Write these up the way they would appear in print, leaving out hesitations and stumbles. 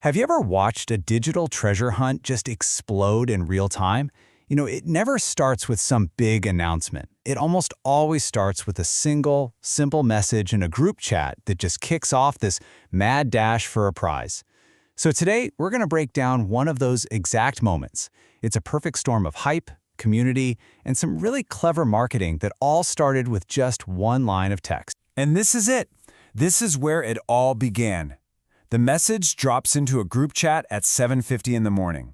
Have you ever watched a digital treasure hunt just explode in real time? It never starts with some big announcement. It almost always starts with a single, simple message in a group chat that just kicks off this mad dash for a prize. So today, we're going to break down one of those exact moments. It's a perfect storm of hype, community, and some really clever marketing that all started with just one line of text. And this is it. This is where it all began. The message drops into a group chat at 7:50 in the morning.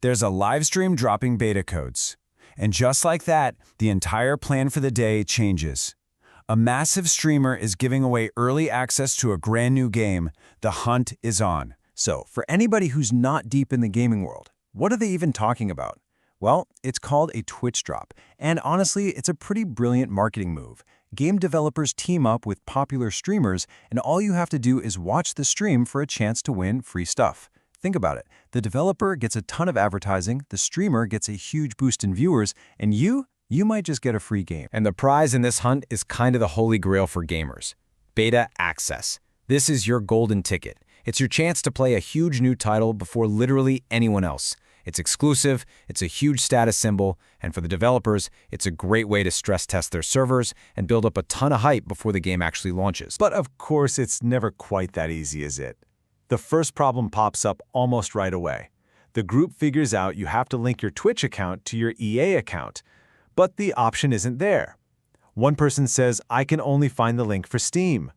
There's a live stream dropping beta codes. And just like that, the entire plan for the day changes. A massive streamer is giving away early access to a brand new game. The hunt is on. So, for anybody who's not deep in the gaming world, what are they even talking about? Well, it's called a Twitch drop, and honestly, it's a pretty brilliant marketing move. Game developers team up with popular streamers, and all you have to do is watch the stream for a chance to win free stuff. Think about it. The developer gets a ton of advertising, the streamer gets a huge boost in viewers, and you might just get a free game. And the prize in this hunt is kind of the holy grail for gamers. Beta access. This is your golden ticket. It's your chance to play a huge new title before literally anyone else. It's exclusive, it's a huge status symbol, and for the developers, it's a great way to stress test their servers and build up a ton of hype before the game actually launches. But of course, it's never quite that easy, is it? The first problem pops up almost right away. The group figures out you have to link your Twitch account to your EA account, but the option isn't there. One person says, "I can only find the link for Steam."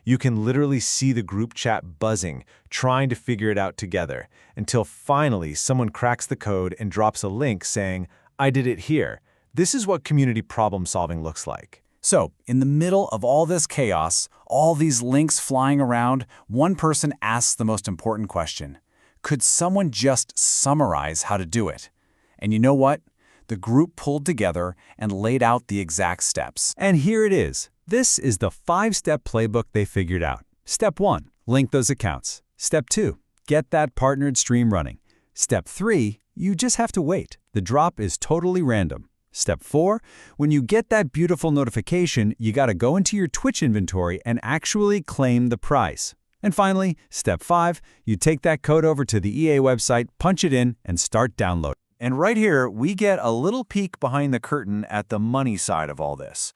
You can literally see the group chat buzzing, trying to figure it out together, until finally someone cracks the code and drops a link saying, "I did it here." This is what community problem solving looks like. So, in the middle of all this chaos, all these links flying around, one person asks the most important question. Could someone just summarize how to do it? And you know what? The group pulled together and laid out the exact steps. And here it is. This is the 5-step playbook they figured out. Step 1, link those accounts. Step 2, get that partnered stream running. Step 3, you just have to wait. The drop is totally random. Step 4, when you get that beautiful notification, you gotta go into your Twitch inventory and actually claim the prize. And finally, Step 5, you take that code over to the EA website, punch it in, and start downloading. And right here, we get a little peek behind the curtain at the money side of all this.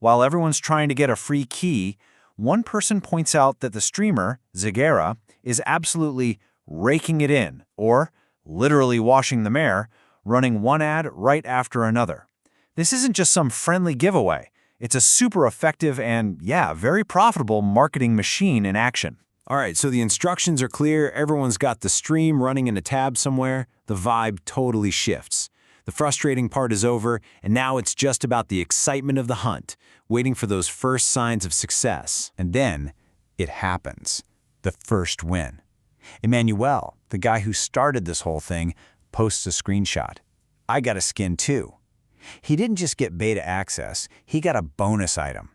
While everyone's trying to get a free key, one person points out that the streamer, Zagera, is absolutely raking it in, or literally washing the mare, running one ad right after another. This isn't just some friendly giveaway. It's a super effective and, very profitable marketing machine in action. All right, so the instructions are clear. Everyone's got the stream running in a tab somewhere. The vibe totally shifts. The frustrating part is over, and now it's just about the excitement of the hunt, waiting for those first signs of success. And then, it happens. The first win. Emmanuel, the guy who started this whole thing, posts a screenshot. "I got a skin too." He didn't just get beta access, he got a bonus item.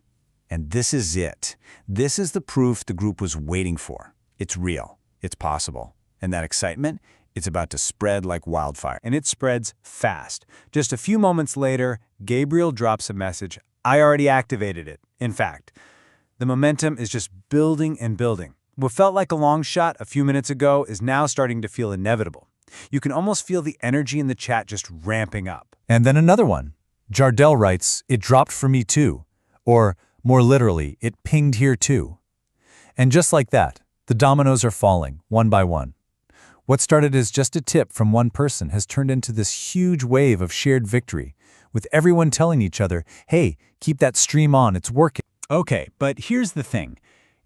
And this is it. This is the proof the group was waiting for. It's real. It's possible. And that excitement, it's about to spread like wildfire. And it spreads fast. Just a few moments later, Gabriel drops a message. "I already activated it." In fact, the momentum is just building and building. What felt like a long shot a few minutes ago is now starting to feel inevitable. You can almost feel the energy in the chat just ramping up. And then another one. Jardel writes, "It dropped for me too." Or, more literally, "It pinged here too." And just like that, the dominoes are falling, one by one. What started as just a tip from one person has turned into this huge wave of shared victory, with everyone telling each other, "Hey, keep that stream on, it's working." Okay, but here's the thing.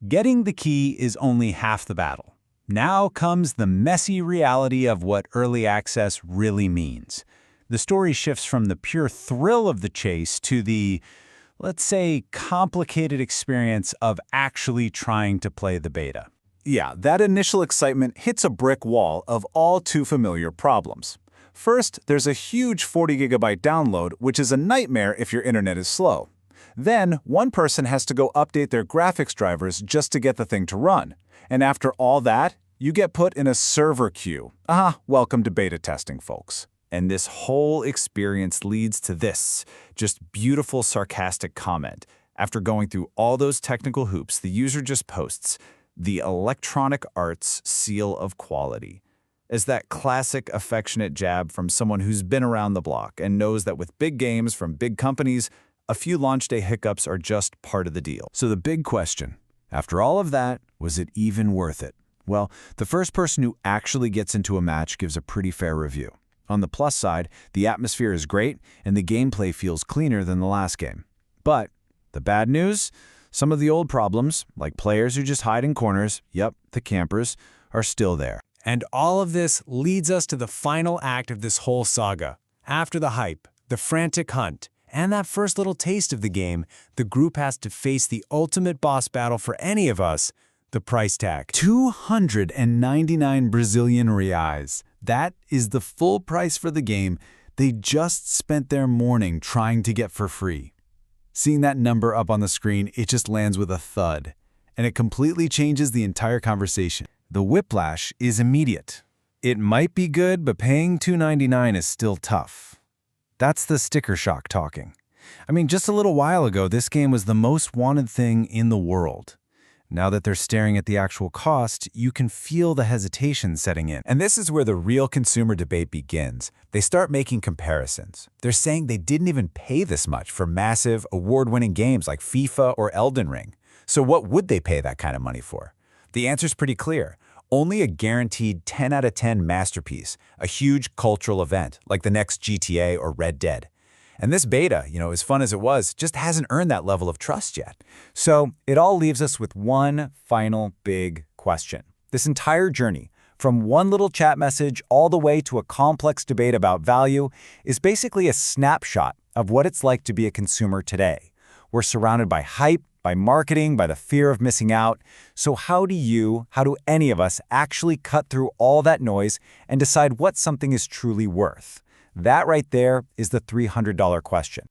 Getting the key is only half the battle. Now comes the messy reality of what early access really means. The story shifts from the pure thrill of the chase to the, let's say, complicated experience of actually trying to play the beta. Yeah, that initial excitement hits a brick wall of all too familiar problems. First, there's a huge 40-gigabyte download, which is a nightmare if your internet is slow. Then, one person has to go update their graphics drivers just to get the thing to run. And after all that, you get put in a server queue. Welcome to beta testing, folks. And this whole experience leads to this, just beautiful sarcastic comment. After going through all those technical hoops, the user just posts, the Electronic Arts seal of quality. It's that classic affectionate jab from someone who's been around the block and knows that with big games from big companies, a few launch day hiccups are just part of the deal. So the big question, after all of that, was it even worth it? Well, the first person who actually gets into a match gives a pretty fair review. On the plus side, the atmosphere is great and the gameplay feels cleaner than the last game. But the bad news? Some of the old problems, like players who just hide in corners, yep, the campers, are still there. And all of this leads us to the final act of this whole saga. After the hype, the frantic hunt, and that first little taste of the game, the group has to face the ultimate boss battle for any of us, the price tag. 299 Brazilian reais. That is the full price for the game they just spent their morning trying to get for free. Seeing that number up on the screen, it just lands with a thud, and it completely changes the entire conversation. The whiplash is immediate. It might be good, but paying $2.99 is still tough. That's the sticker shock talking. I mean, just a little while ago, this game was the most wanted thing in the world. Now that they're staring at the actual cost, you can feel the hesitation setting in. And this is where the real consumer debate begins. They start making comparisons. They're saying they didn't even pay this much for massive, award-winning games like FIFA or Elden Ring. So what would they pay that kind of money for? The answer's pretty clear. Only a guaranteed 10 out of 10 masterpiece, a huge cultural event like the next GTA or Red Dead. And this beta, as fun as it was, just hasn't earned that level of trust yet. So it all leaves us with one final big question. This entire journey, from one little chat message all the way to a complex debate about value, is basically a snapshot of what it's like to be a consumer today. We're surrounded by hype, by marketing, by the fear of missing out. So how do any of us actually cut through all that noise and decide what something is truly worth? That right there is the $300 question.